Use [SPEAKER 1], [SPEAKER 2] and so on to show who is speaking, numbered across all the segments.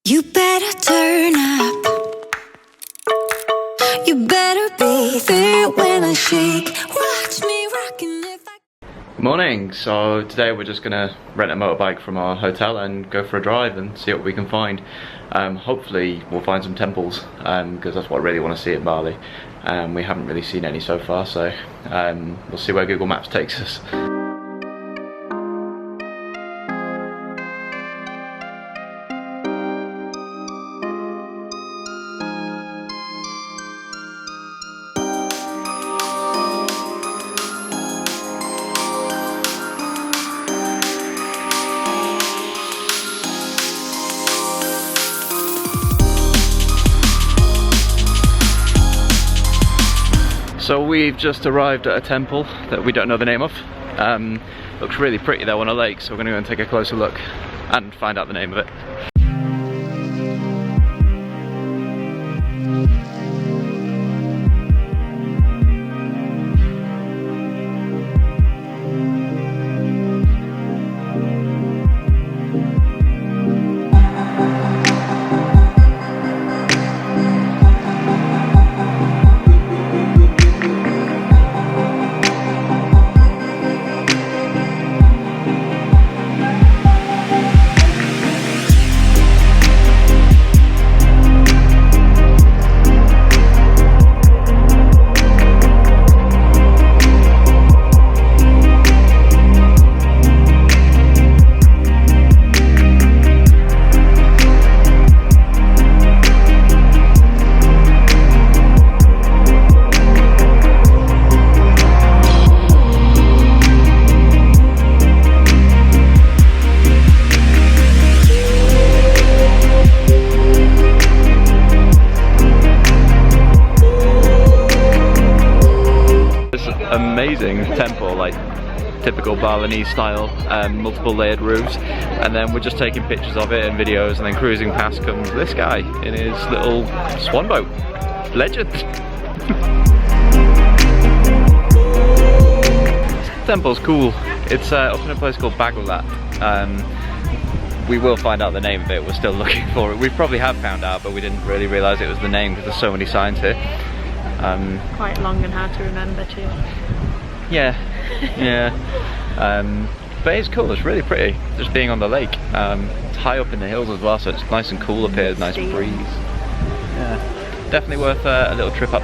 [SPEAKER 1] You better turn up. You better be there when I shake. Watch me rockin' if I...
[SPEAKER 2] Good morning. So today we're just gonna rent a motorbike from our hotel and go for a drive and see what we can find. Hopefully we'll find some temples because that's what I really want to see in Bali. We haven't really seen any so far, so we'll see where Google Maps takes us. So we've just arrived at a temple that we don't know the name of. Looks really pretty though on a lake, so we're going to go and take a closer look and find out the name of it. Amazing temple, like typical Balinese style, multiple layered roofs, and then we're just taking pictures of it and videos, and then cruising past comes this guy in his little swan boat. Legend. Temple's cool. It's up in a place called Bagulat. We will find out the name of it. We're still looking for it. We probably have found out, but we didn't really realise it was the name because there's so many signs here.
[SPEAKER 3] Quite long and hard to remember too.
[SPEAKER 2] Yeah, yeah. But it's cool, it's really pretty, just being on the lake. It's high up in the hills as well, so it's nice and cool up here, nice breeze. Yeah, definitely worth a little trip up.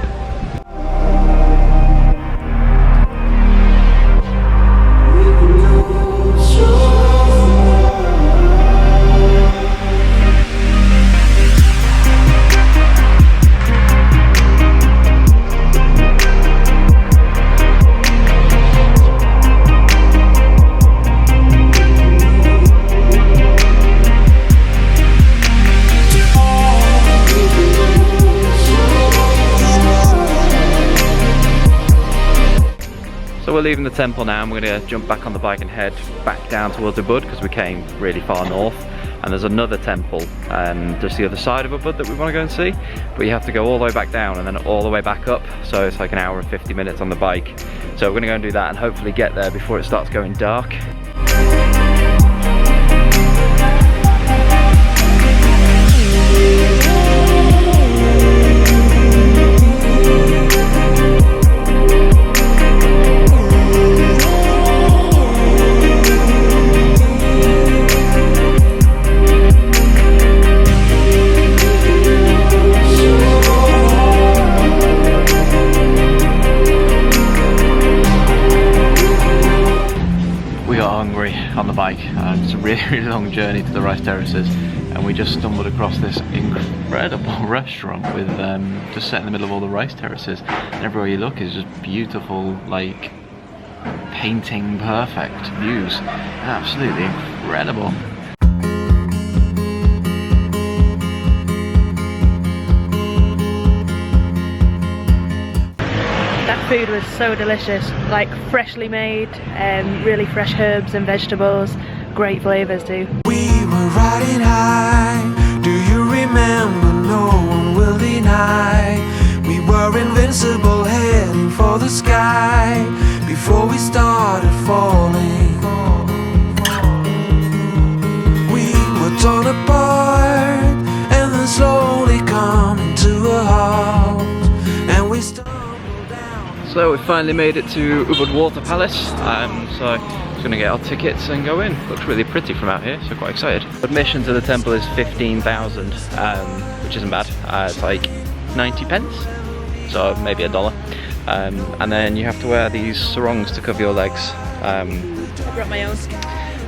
[SPEAKER 2] So we're leaving the temple now, and we're going to jump back on the bike and head back down towards Ubud because we came really far north, and there's another temple just the other side of Ubud that we want to go and see, but you have to go all the way back down and then all the way back up, so it's like an hour and 50 minutes on the bike. So we're going to go and do that and hopefully get there before it starts going dark. On the bike. It's a really long journey to the rice terraces, and we just stumbled across this incredible restaurant with just set in the middle of all the rice terraces, and everywhere you look is just beautiful, like painting perfect views. Absolutely incredible.
[SPEAKER 3] Food was so delicious, like freshly made, really fresh herbs and vegetables, great flavours too.
[SPEAKER 4] We were riding high, do you remember? No one will deny. We were invincible, heading for the sky before we started falling. We were torn apart,
[SPEAKER 2] So we finally made it to Ubud Water Palace, so just gonna get our tickets and go in. Looks really pretty from out here, so quite excited. Admission to the temple is 15,000, which isn't bad. It's like 90 pence, so maybe $1. And then you have to wear these sarongs to cover your legs.
[SPEAKER 3] I brought my own.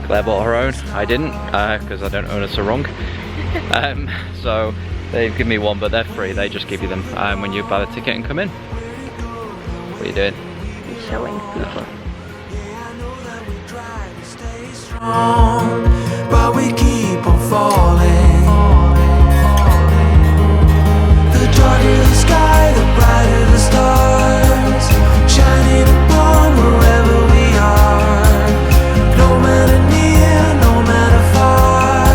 [SPEAKER 2] Claire bought her own, I didn't, because I don't own a sarong. So they've given me one, but they're free. They just give you them when you buy the ticket and come in. What are you doing?
[SPEAKER 3] He's showing people.
[SPEAKER 4] But we keep on falling. The darker the sky, the brighter the stars, shining upon wherever we are. No matter near, no matter far.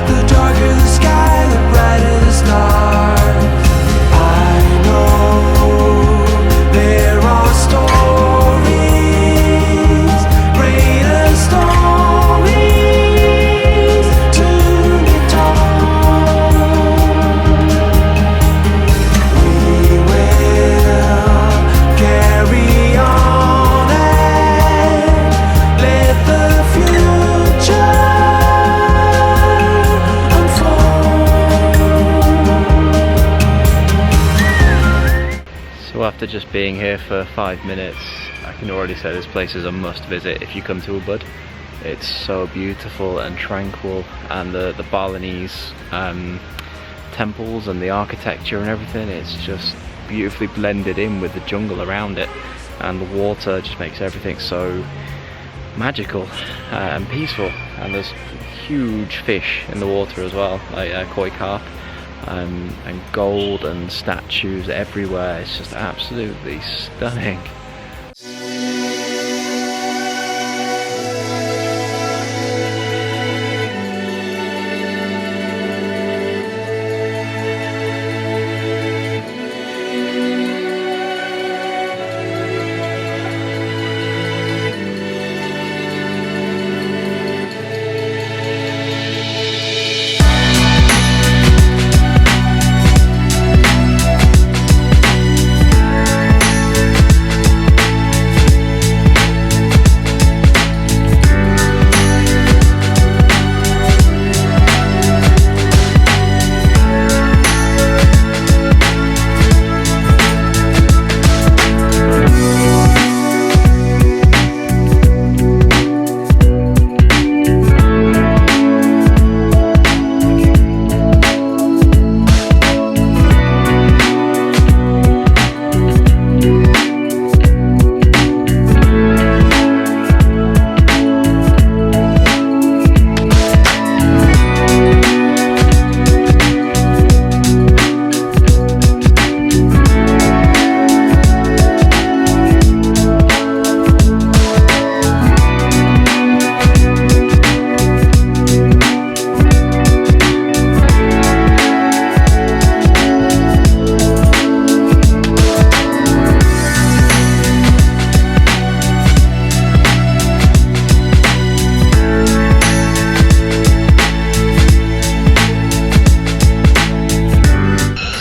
[SPEAKER 4] The darker the sky, the brighter the stars. I know there are stories, greater stories to be told. We will carry on and let the future unfold.
[SPEAKER 2] So after just being here for 5 minutes, I can already say this place is a must visit if you come to Ubud. It's so beautiful and tranquil, and the Balinese temples and the architecture and everything, it's just beautifully blended in with the jungle around it, and the water just makes everything so magical and peaceful. And there's huge fish in the water as well, like koi carp, and gold and statues everywhere. It's just absolutely stunning.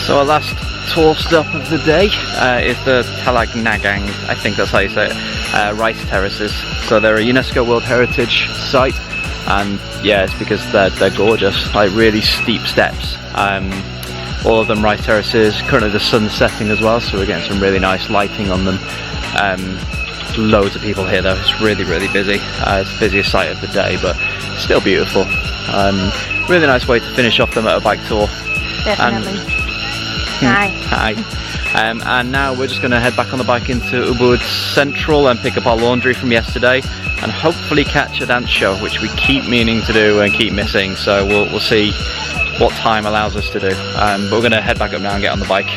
[SPEAKER 2] So our last tour stop of the day is the Talagnagang, I think that's how you say it, rice terraces. So they're a UNESCO World Heritage Site, and yeah, it's because they're gorgeous, like really steep steps. All of them rice terraces. Currently the sun's setting as well, so we're getting some really nice lighting on them. Loads of people here though, it's really busy. It's the busiest site of the day, but still beautiful. Really nice way to finish off the motorbike tour.
[SPEAKER 3] Definitely. Hi.
[SPEAKER 2] And now we're just going to head back on the bike into Ubud Central and pick up our laundry from yesterday, and hopefully catch a dance show, which we keep meaning to do and keep missing. So we'll see what time allows us to do. But we're going to head back up now and get on the bike.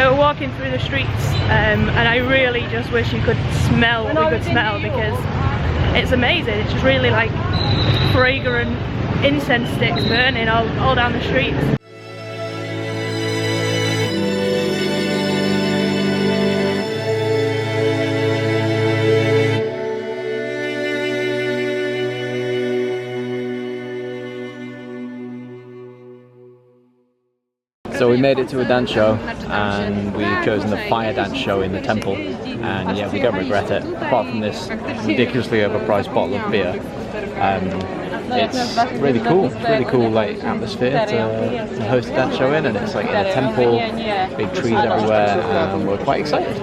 [SPEAKER 3] So we're walking through the streets, and I really just wish you could smell what we could smell, because it's amazing. It's just really like fragrant incense sticks burning all down the streets.
[SPEAKER 2] So we made it to a dance show, and we've chosen the fire dance show in the temple, and yeah, we don't regret it, apart from this ridiculously overpriced bottle of beer. It's really cool. It's really cool like atmosphere to host a dance show in, and it's like in a temple, big trees everywhere, and we're quite excited.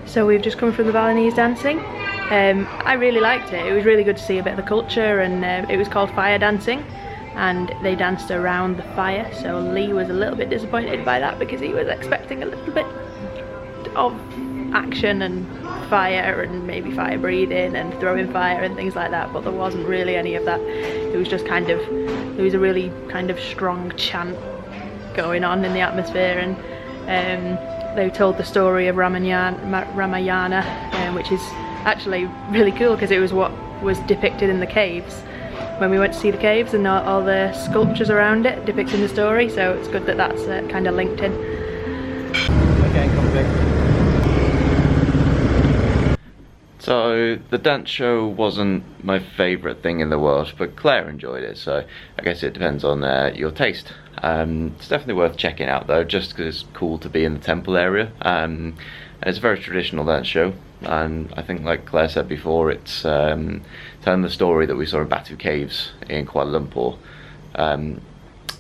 [SPEAKER 3] So we've just come from the Balinese dancing. I really liked it. It was really good to see a bit of the culture, and it was called fire dancing, and they danced around the fire. So Lee was a little bit disappointed by that, because he was expecting a little bit of action and fire, and maybe fire breathing and throwing fire and things like that, but there wasn't really any of that. It was just kind of, there was a really kind of strong chant going on in the atmosphere, and they told the story of Ramayana, which is actually really cool, because it was what was depicted in the caves when we went to see the caves, and all the sculptures around it depicting the story, so it's good that that's kind of linked in.
[SPEAKER 2] So the dance show wasn't my favourite thing in the world, but Claire enjoyed it, so I guess it depends on your taste. It's definitely worth checking out though, just because it's cool to be in the temple area. And it's a very traditional dance show, and I think, like Claire said before, it's telling the story that we saw in Batu Caves in Kuala Lumpur.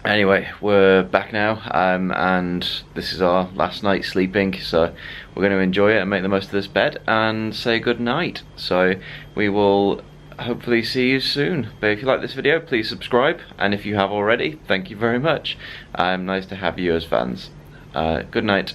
[SPEAKER 2] Anyway, we're back now, and this is our last night sleeping, so we're going to enjoy it and make the most of this bed and say good night. So we will hopefully see you soon. But if you like this video, please subscribe, and if you have already, thank you very much. Nice to have you as fans. Good night.